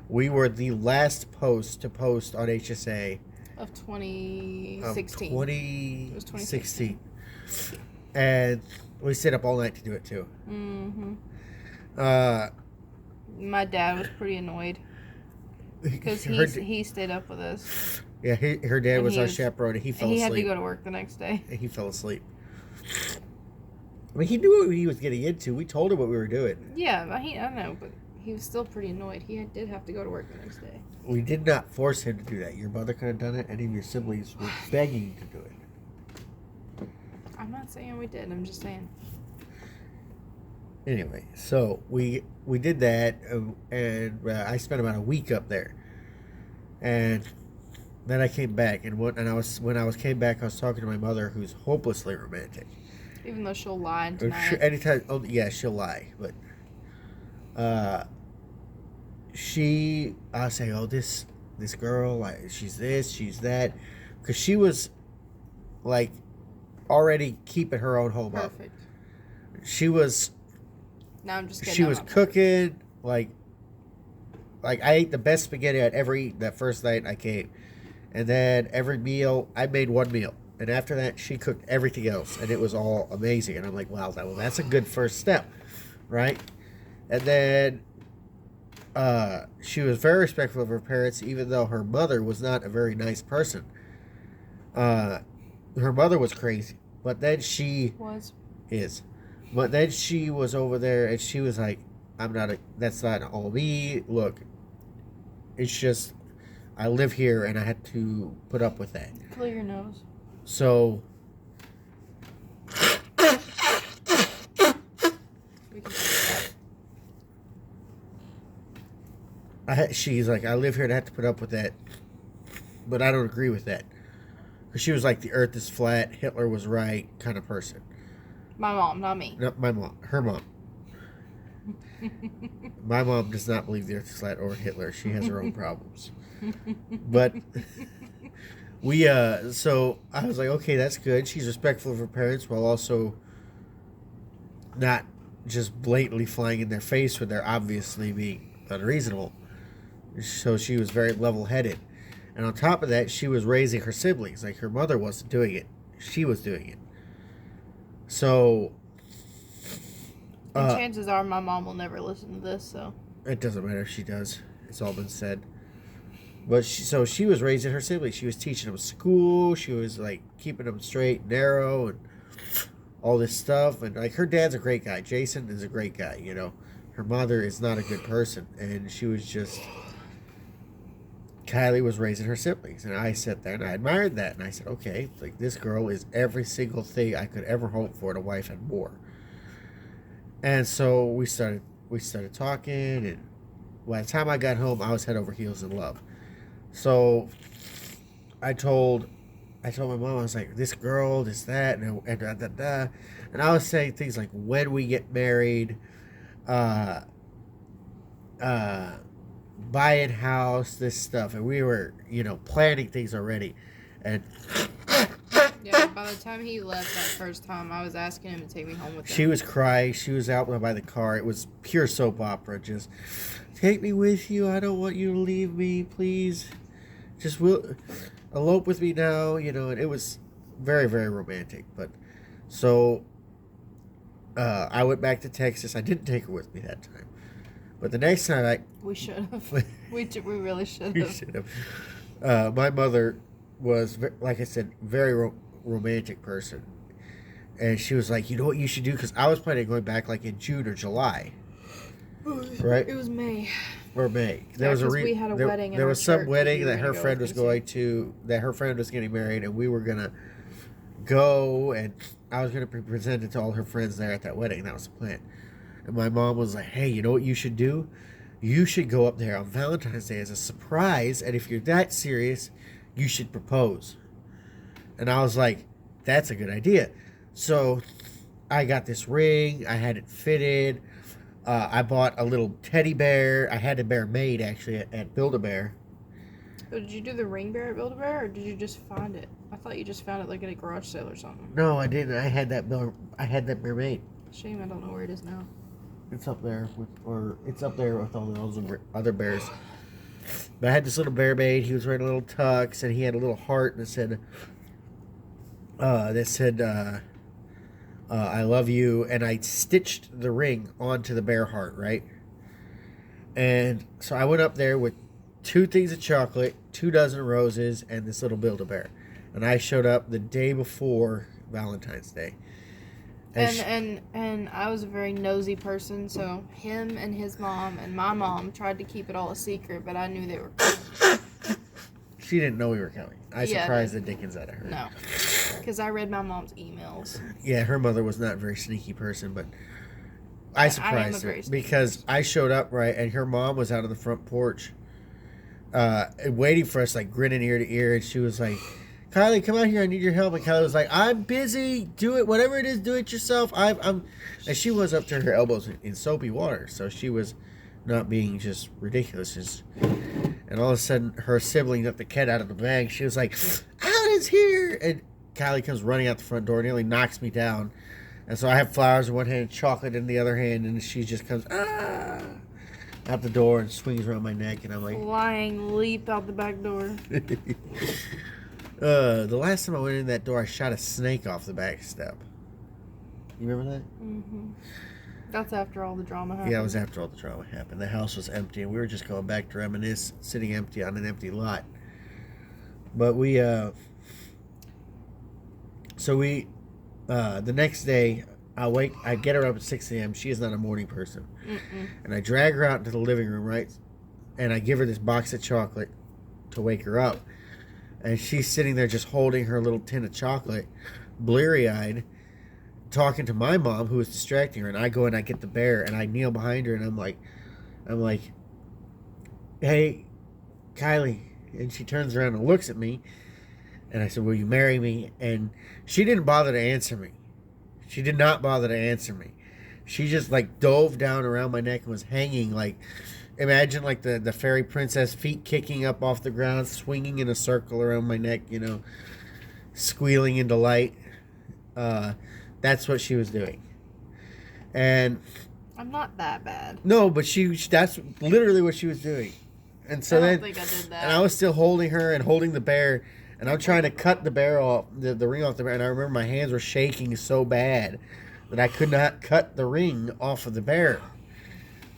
We were the last post to post on HSA Of of 2016. It was 2016. And we stayed up all night to do it too. Mm-hmm. Uh, My dad was pretty annoyed because he stayed up with us. Yeah, her dad And was he our was- chaperone, and he fell He asleep. had to go to work the next day. And he fell asleep. I mean, he knew what he was getting into. We told him what we were doing. Yeah, I know, but he was still pretty annoyed. Did have to go to work the next day. We did not force him to do that. Your mother could have done it. Any of your siblings were begging to do it. I'm not saying we did. I'm just saying. Anyway, so we did that, and I spent about a week up there, and then I came back, and when I came back, I was talking to my mother, who's hopelessly romantic. Even though she'll lie tonight. Anytime, oh yeah, she'll lie, but I'll say, oh, this girl, like, she's this, she's that, because she was like already keeping her own home up. Perfect. She was. Now I'm just kidding. She was cooking like I ate the best spaghetti I'd ever eaten that first night I came, and then every meal I made one meal, and after that she cooked everything else, and it was all amazing. And I'm like, wow, that's a good first step, right? And then she was very respectful of her parents, even though her mother was not a very nice person. Her mother was crazy, but then she is. But then she was over there, and she was like, that's not all me. Look, it's just, I live here, and I had to put up with that. Clear your nose. So, she's like, I live here, and I have to put up with that. But I don't agree with that. Because she was like, the earth is flat, Hitler was right kind of person. My mom, not me. No, my mom. Her mom. My mom does not believe the earth is flat or Hitler. She has her own problems. But so I was like, okay, that's good. She's respectful of her parents while also not just blatantly flying in their face when they're obviously being unreasonable. So she was very level-headed. And on top of that, she was raising her siblings. Like, her mother wasn't doing it. She was doing it. So, chances are my mom will never listen to this, so. It doesn't matter if she does. It's all been said. But she was raising her siblings. She was teaching them school. She was, like, keeping them straight and narrow and all this stuff. And, like, her dad's a great guy. Jason is a great guy, you know. Her mother is not a good person. And she was just... Kylie was raising her siblings, and I sat there and I admired that, and I said, okay, like, this girl is every single thing I could ever hope for in a wife and more. And so we started talking, and by the time I got home, I was head over heels in love. So I told my mom, I was like, this girl, this, that, and da, da, da. And I was saying things like, when we get married, buying house, this stuff, and we were, planning things already. And yeah, by the time he left that first time, I was asking him to take me home with him. She was crying. She was out by the car. It was pure soap opera. Just, take me with you. I don't want you to leave me, please. Just elope with me now, and it was very, very romantic. But so I went back to Texas. I didn't take her with me that time. But the next time we should have. we really should have. We should have. My mother was, like I said, very romantic person. And she was like, you know what you should do? Because I was planning on going back like in June or July. Right? It was May. Or May. We had a wedding. There was some wedding that her friend was going to, that her friend was getting married, and we were going to go, and I was going to be presented to all her friends there at that wedding. That was the plan. And my mom was like, hey, you know what you should do? You should go up there on Valentine's Day as a surprise, and if you're that serious, you should propose. And I was like, that's a good idea. So I got this ring. I had it fitted. I bought a little teddy bear. I had a bear made, actually, at Build-A-Bear. So did you do the ring bear at Build-A-Bear, or did you just find it? I thought you just found it like at a garage sale or something. No, I didn't. I had that bear made. Shame I don't know where it is now. It's up there with all the other bears. But I had this little bear made. He was wearing a little tux, and he had a little heart that said, "I love you." And I stitched the ring onto the bear heart, right? And so I went up there with 2 things of chocolate, 2 dozen roses, and this little Build-A-Bear. And I showed up the day before Valentine's Day. And I was a very nosy person, so him and his mom and my mom tried to keep it all a secret, but I knew they were coming. She didn't know we were coming. I Yeah, surprised the dickens out of her. No, because I read my mom's emails. Yeah, her mother was not a very sneaky person, but I surprised her because I showed up right, and her mom was out on the front porch, waiting for us, like grinning ear to ear, and she was like, "Kylie, come out here. I need your help." And Kylie was like, "I'm busy. Do it. Whatever it is, do it yourself." And she was up to her elbows in soapy water, so she was not being just ridiculous. And all of a sudden, her sibling let the cat out of the bag. She was like, "Alan's here!" And Kylie comes running out the front door, nearly knocks me down. And so I have flowers in one hand, chocolate in the other hand, and she just comes out the door and swings around my neck, and I'm like, flying leap out the back door. The last time I went in that door, I shot a snake off the back step. You remember that? Mm-hmm. That's after all the drama happened. Yeah, it was after all the drama happened. The house was empty, and we were just going back to reminisce, sitting empty on an empty lot. But the next day, I get her up at 6 a.m. She is not a morning person. Mm-mm. And I drag her out into the living room, right? And I give her this box of chocolate to wake her up. And she's sitting there just holding her little tin of chocolate, bleary-eyed, talking to my mom, who is distracting her. And I go and I get the bear, and I kneel behind her, and I'm like, "Hey, Kylie." And she turns around and looks at me. And I said, "Will you marry me?" And she didn't bother to answer me. She did not bother to answer me. She just like dove down around my neck and was hanging like, imagine like the fairy princess, feet kicking up off the ground, swinging in a circle around my neck, squealing in delight. That's what she was doing. And I'm not that bad. no, but that's literally what she was doing. And so I don't think I did that. And I was still holding her and holding the bear, and I'm trying to cut the bear off, the ring off the bear, and I remember my hands were shaking so bad that I could not cut the ring off of the bear.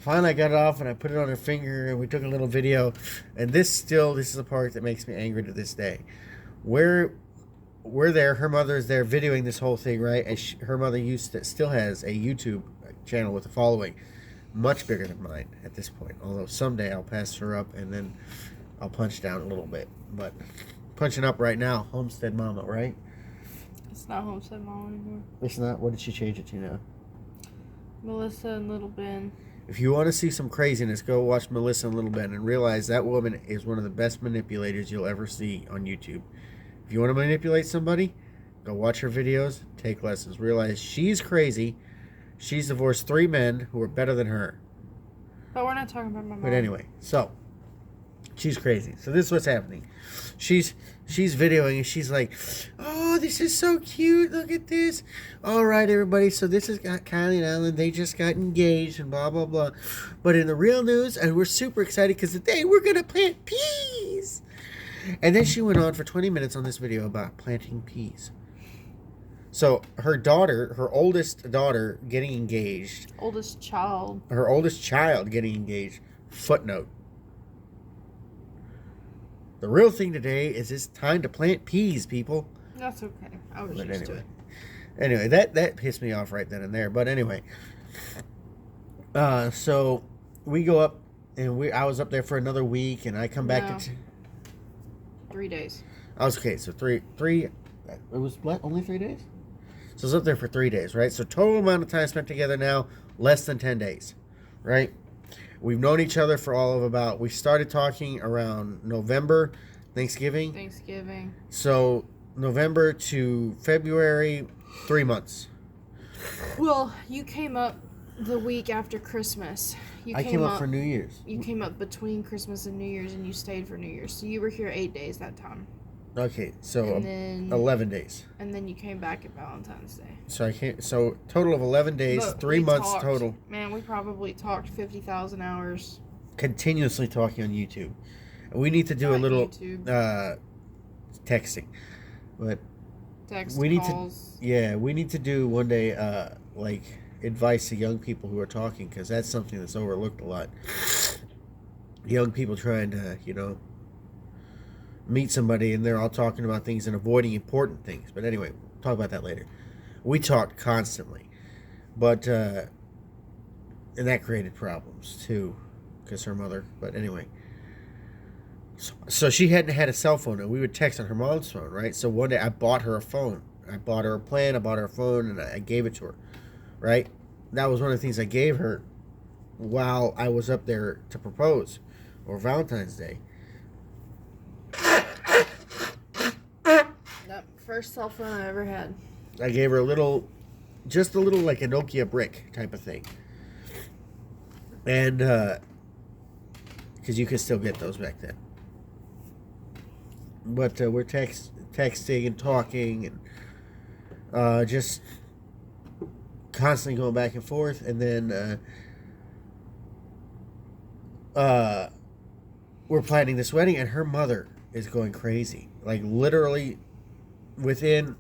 Finally, I got it off, and I put it on her finger, and we took a little video. And this is the part that makes me angry to this day. We're there, her mother is there videoing this whole thing, right? And her mother still has a YouTube channel with a following much bigger than mine at this point. Although someday I'll pass her up, and then I'll punch down a little bit. But punching up right now, Homestead Mama, right? It's not Homestead Mom anymore. It's not? What did she change it to now? Melissa and Little Ben. If you want to see some craziness, go watch Melissa and Little Ben and realize that woman is one of the best manipulators you'll ever see on YouTube. If you want to manipulate somebody, go watch her videos, take lessons. Realize she's crazy. She's divorced 3 men who are better than her. But we're not talking about my mom. But anyway, so she's crazy. So this is what's happening. She's videoing, and she's like, "Oh, this is so cute. Look at this. All right, everybody. So this has got Kylie and Alan. They just got engaged and blah, blah, blah. But in the real news, and we're super excited because today we're going to plant peas." And then she went on for 20 minutes on this video about planting peas. So her oldest daughter getting engaged. Oldest child. Her oldest child getting engaged. Footnote. The real thing today is it's time to plant peas, people. That's okay. I was used to it. Anyway, that pissed me off right then and there. But anyway, so we go up, and I was up there for another week, and I come back to 3 days. I was okay. So three. It was what? Only 3 days. So I was up there for 3 days, right? So total amount of time spent together now, less than 10 days, right? We've known each other for all of we started talking around November, Thanksgiving. So November to February, 3 months. Well, you came up the week after Christmas. I came up for New Year's. You came up between Christmas and New Year's, and you stayed for New Year's. So you were here 8 days that time. Okay, so 11 days. And then you came back at Valentine's Day. So total of 11 days, But 3 months total. Man, we probably talked 50,000 hours. Continuously talking on YouTube. We need to do a Not little YouTube. texting, but Text we need calls. we need to do one day like advice to young people who are talking, because that's something that's overlooked a lot. Young people trying to meet somebody, and they're all talking about things and avoiding important things. But anyway, we'll talk about that later. We talked constantly, but and that created problems too, because her mother. But anyway, so she hadn't had a cell phone, and we would text on her mom's phone, right? So one day I bought her a phone. I bought her a plan. I bought her a phone, and I gave it to her, right? That was one of the things I gave her while I was up there to propose, or Valentine's Day. That first cell phone I ever had. I gave her just a little like a Nokia brick type of thing, and because you could still get those back then. But we're texting and talking and just constantly going back and forth, and then we're planning this wedding, and her mother is going crazy. Like literally, within